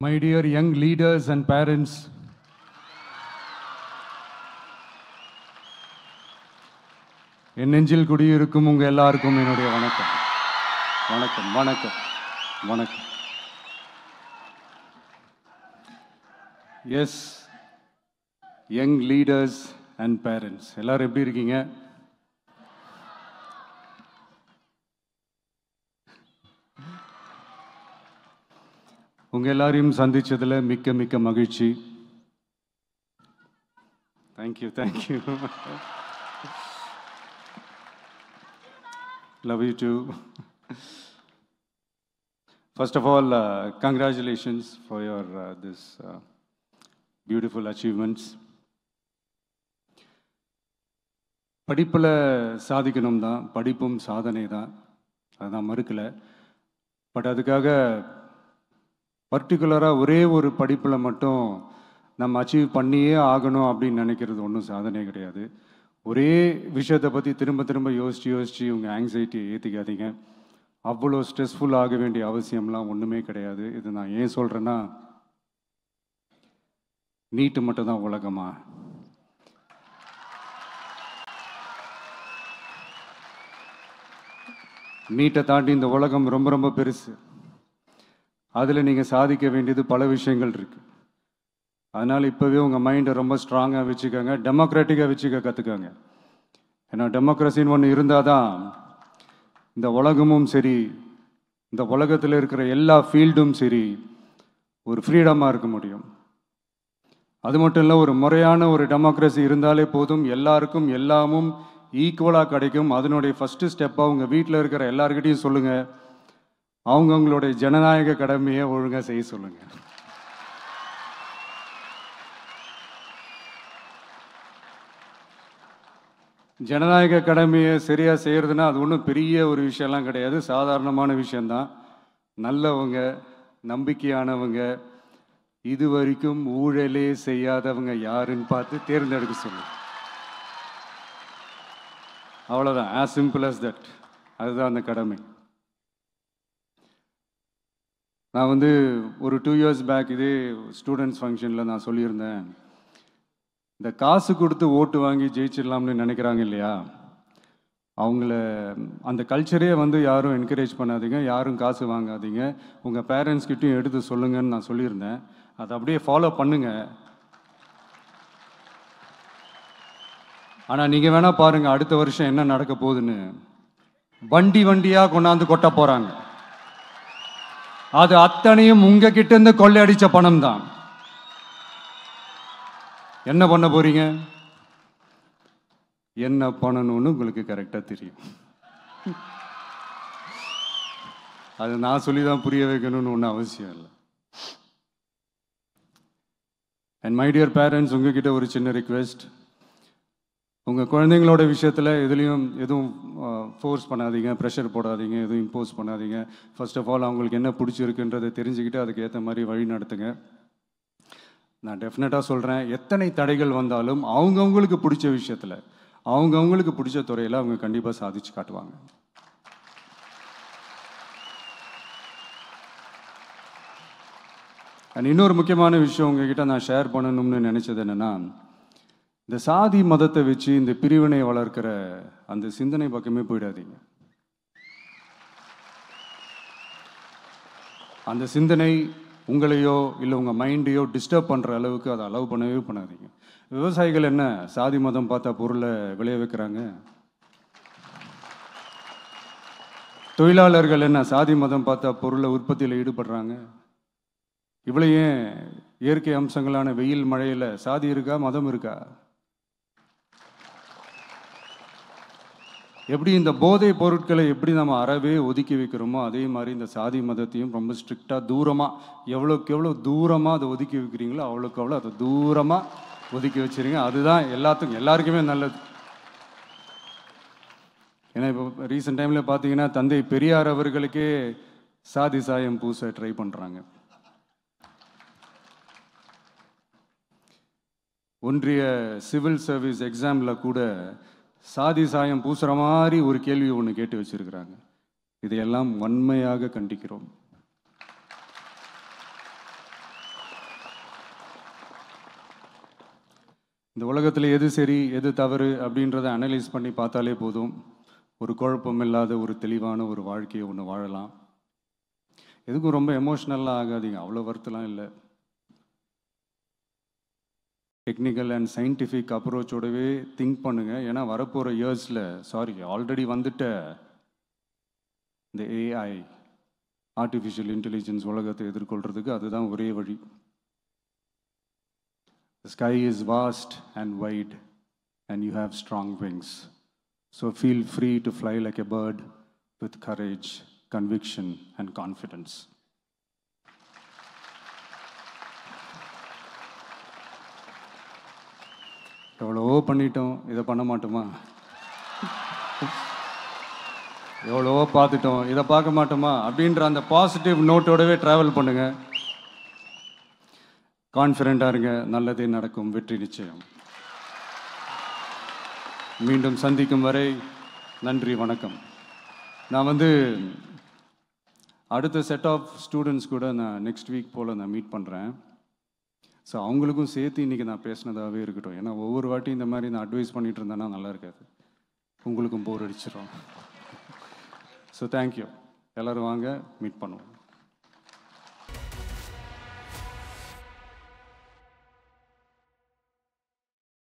My dear young leaders and parents, என் நெஞ்சில் குடியிருக்கும் உங்க எல்லாருக்கும் என்னுடைய வணக்கம். வணக்கம் வணக்கம் வணக்கம். Yes, young leaders and parents எல்லாரும் எப்படி இருக்கீங்க? உங்க எல்லாரையும் சந்திச்சதுல மிக்க மிக்க மகிழ்ச்சி. Thank you thank you. Love you too. First of all, congratulations for your this beautiful achievements. படிப்பில் சாதிக்கணும் தான், படிப்பும் சாதனை தான், அதுதான் மறுக்கல. பட் அதுக்காக பர்டிகுலராக ஒரே ஒரு படிப்பில் மட்டும் நம்ம அச்சீவ் பண்ணியே ஆகணும் அப்படின்னு நினைக்கிறது ஒன்றும் சாதனை கிடையாது. ஒரே விஷயத்தை பற்றி திரும்ப திரும்ப யோசித்து உங்கள் ஆங்ஸைட்டியை ஏற்றிக்காதீங்க. அவ்வளோ ஸ்ட்ரெஸ்ஃபுல் ஆக வேண்டிய அவசியம்லாம் ஒன்றுமே கிடையாது. இது நான் ஏன் சொல்கிறேன்னா, நீட்டு மட்டும் தான் உலகமா? நீட்டை தாண்டி இந்த உலகம் ரொம்ப ரொம்ப பெருசு. அதில் நீங்கள் சாதிக்க வேண்டியது பல விஷயங்கள் இருக்குது. அதனால் இப்போவே உங்கள் மைண்டை ரொம்ப ஸ்ட்ராங்காக வச்சுக்கோங்க, டெமோக்ராட்டிக்காக வச்சுக்க கற்றுக்கோங்க. ஏன்னா டெமோக்ரஸின்னு ஒன்று இருந்தால் தான் இந்த உலகமும் சரி, இந்த உலகத்தில் இருக்கிற எல்லா ஃபீல்டும் சரி, ஒரு ஃப்ரீடமாக இருக்க முடியும். அது மட்டும் இல்லை, ஒரு முறையான ஒரு டெமோக்ரஸி இருந்தாலே போதும், எல்லாருக்கும் எல்லாமும் ஈக்குவலாக கிடைக்கும். அதனுடைய ஃபஸ்ட்டு ஸ்டெப்பாக உங்கள் வீட்டில் இருக்கிற எல்லாருக்கிட்டையும் சொல்லுங்கள், அவங்கவுங்களுடைய ஜனநாயக கடமையை ஒழுங்காக செய்ய சொல்லுங்கள். ஜனநாயக கடமையை சரியாக செய்கிறதுனா அது ஒன்றும் பெரிய ஒரு விஷயம்லாம் கிடையாது, சாதாரணமான விஷயந்தான். நல்லவங்க, நம்பிக்கையானவங்க, இது வரைக்கும் ஊழலே செய்யாதவங்க யாருன்னு பார்த்து தேர்ந்தெடுக்க சொல்லுங்க. அவ்வளோதான், ஆஸ் சிம்பிள் அஸ் தட். அதுதான் அந்த கடமை. நான் ஒரு 2 years பேக் இதே ஸ்டூடெண்ட்ஸ் ஃபங்க்ஷனில் நான் சொல்லியிருந்தேன், இந்த காசு கொடுத்து ஓட்டு வாங்கி ஜெயிச்சிடலாம்னு நினைக்கிறாங்க இல்லையா, அவங்கள அந்த கல்ச்சரே யாரும் என்கரேஜ் பண்ணாதீங்க, யாரும் காசு வாங்காதீங்க, உங்கள் பேரண்ட்ஸ்கிட்டையும் எடுத்து சொல்லுங்கன்னு நான் சொல்லியிருந்தேன். அதை அப்படியே ஃபாலோ பண்ணுங்க. ஆனால் நீங்கள் வேணால் பாருங்கள், அடுத்த வருஷம் என்ன நடக்க போகுதுன்னு. வண்டி வண்டியாக கொண்டாந்து கொட்ட போகிறாங்க. அது அத்தனையும் உங்ககிட்ட இருந்து கொள்ளையடிச்ச பணம் தான். என்ன பண்ண போறீங்க? என்ன பண்ணணும்னு உங்களுக்கு கரெக்டாக தெரியும். அது நான் சொல்லி தான் புரிய வைக்கணும்னு ஒன்றும் அவசியம் இல்லை. அண்ட் மை டியர் பேரண்ட்ஸ், உங்ககிட்ட ஒரு சின்ன ரிக்வெஸ்ட். உங்கள் குழந்தைங்களோட விஷயத்தில் எதுவும் ஃபோர்ஸ் பண்ணாதீங்க, ப்ரெஷர் போடாதீங்க, எதுவும் இம்போஸ் பண்ணாதீங்க. ஃபர்ஸ்ட் ஆஃப் ஆல் அவங்களுக்கு என்ன பிடிச்சிருக்குன்றதை தெரிஞ்சுக்கிட்டு அதுக்கு ஏற்ற மாதிரி வழி நடத்துங்க. நான் டெஃபினட்டாக சொல்கிறேன், எத்தனை தடைகள் வந்தாலும் அவங்கவுங்களுக்கு பிடிச்ச விஷயத்தில், அவங்கவுங்களுக்கு பிடிச்ச துறையில் அவங்க கண்டிப்பாக சாதிச்சு காட்டுவாங்க. அண்ட் இன்னொரு முக்கியமான விஷயம் உங்ககிட்ட நான் ஷேர் பண்ணணும்னு நினச்சது என்னென்னா, இந்த சாதி மதத்தை வச்சு இந்த பிரிவினை வளர்க்கிற அந்த சிந்தனை பக்கமே போயிடாதீங்க. அந்த சிந்தனை உங்களையோ இல்லை உங்கள் மைண்டையோ டிஸ்டர்ப் பண்ணுற அளவுக்கு அதை அலோவ் பண்ணவே பண்ணாதீங்க. விவசாயிகள் என்ன சாதி மதம் பார்த்தா பொருளை விளைய வைக்கிறாங்க? தொழிலாளர்கள் என்ன சாதி மதம் பார்த்தா பொருளை உற்பத்தியில் ஈடுபடுறாங்க? இவ்வளோ ஏன் இயற்கை அம்சங்களான வெயில் மழையில் சாதி இருக்கா, மதம் இருக்கா? எப்படி இந்த போதை பொருட்களை எப்படி நம்ம அறவே ஒதுக்கி வைக்கிறோமோ, அதே மாதிரி இந்த சாதி மதத்தையும் ரொம்ப ஸ்ட்ரிக்டாக தூரமாக, எவ்வளோக்கு எவ்வளோ தூரமாக அதை ஒதுக்கி வைக்கிறீங்களோ அவ்வளோக்கு அவ்வளோ அதை தூரமாக ஒதுக்கி வச்சுருங்க. அதுதான் எல்லாருக்குமே நல்லது. ஏன்னா இப்போ ரீசெண்ட் டைமில் பார்த்தீங்கன்னா, தந்தை பெரியார் அவர்களுக்கே சாதி சாயம் பூச ட்ரை பண்ணுறாங்க. ஒன்றிய சிவில் சர்வீஸ் எக்ஸாமில் கூட சாதி சாயம் பூசுகிற மாதிரி ஒரு கேள்வி ஒன்று கேட்டு வச்சிருக்கிறாங்க. இதையெல்லாம் வன்மையாக கண்டிக்கிறோம். இந்த உலகத்தில் எது சரி எது தவறு அப்படின்றத அனலைஸ் பண்ணி பார்த்தாலே போதும். ஒரு குழப்பம் இல்லாத ஒரு தெளிவான ஒரு வாழ்க்கையை ஒன்று வாழலாம். எதுக்கும் ரொம்ப எமோஷ்னலாக ஆகாதீங்க, அவ்வளோ வருத்தலாம் இல்லை. டெக்னிக்கல் அண்ட் சயின்டிஃபிக் அப்ரோச்சோடவே திங்க் பண்ணுங்கள். ஏன்னா வரப்போகிற இயர்ஸில் ஆல்ரெடி வந்துட்ட இந்த ஏஐ ஆர்டிஃபிஷியல் இன்டெலிஜென்ஸ் உலகத்தை எதிர்கொள்கிறதுக்கு அதுதான் ஒரே வழி. The sky is vast and wide and you have strong wings. So feel free to fly like a bird with courage, conviction and confidence. எவ்வளவோ பண்ணிட்டோம், இதை பண்ண மாட்டோமா? எவ்வளவோ பார்த்துட்டோம், இதை பார்க்க மாட்டோமா அப்படின்ற அந்த பாசிட்டிவ் நோட்டோடவே ட்ராவல் பண்ணுங்கள். கான்ஃபிடென்ட்டாக இருங்க, நல்லதே நடக்கும், வெற்றி நிச்சயம். மீண்டும் சந்திக்கும் வரை நன்றி, வணக்கம். நான் அடுத்த செட் ஆஃப் ஸ்டூடெண்ட்ஸ் கூட நான் நெக்ஸ்ட் வீக் போல் நான் மீட் பண்ணுறேன். ஸோ அவங்களுக்கும் சேர்த்து இன்றைக்கி நான் பேசினதாகவே இருக்கட்டும். ஏன்னா ஒவ்வொரு வாட்டி இந்த மாதிரி நான் அட்வைஸ் பண்ணிகிட்டு இருந்தேன்னா நல்லா இருக்காது, உங்களுக்கும் போர் அடிச்சிடும். So thank you. எல்லோரும் வாங்க, மீட் பண்ணுவோம்.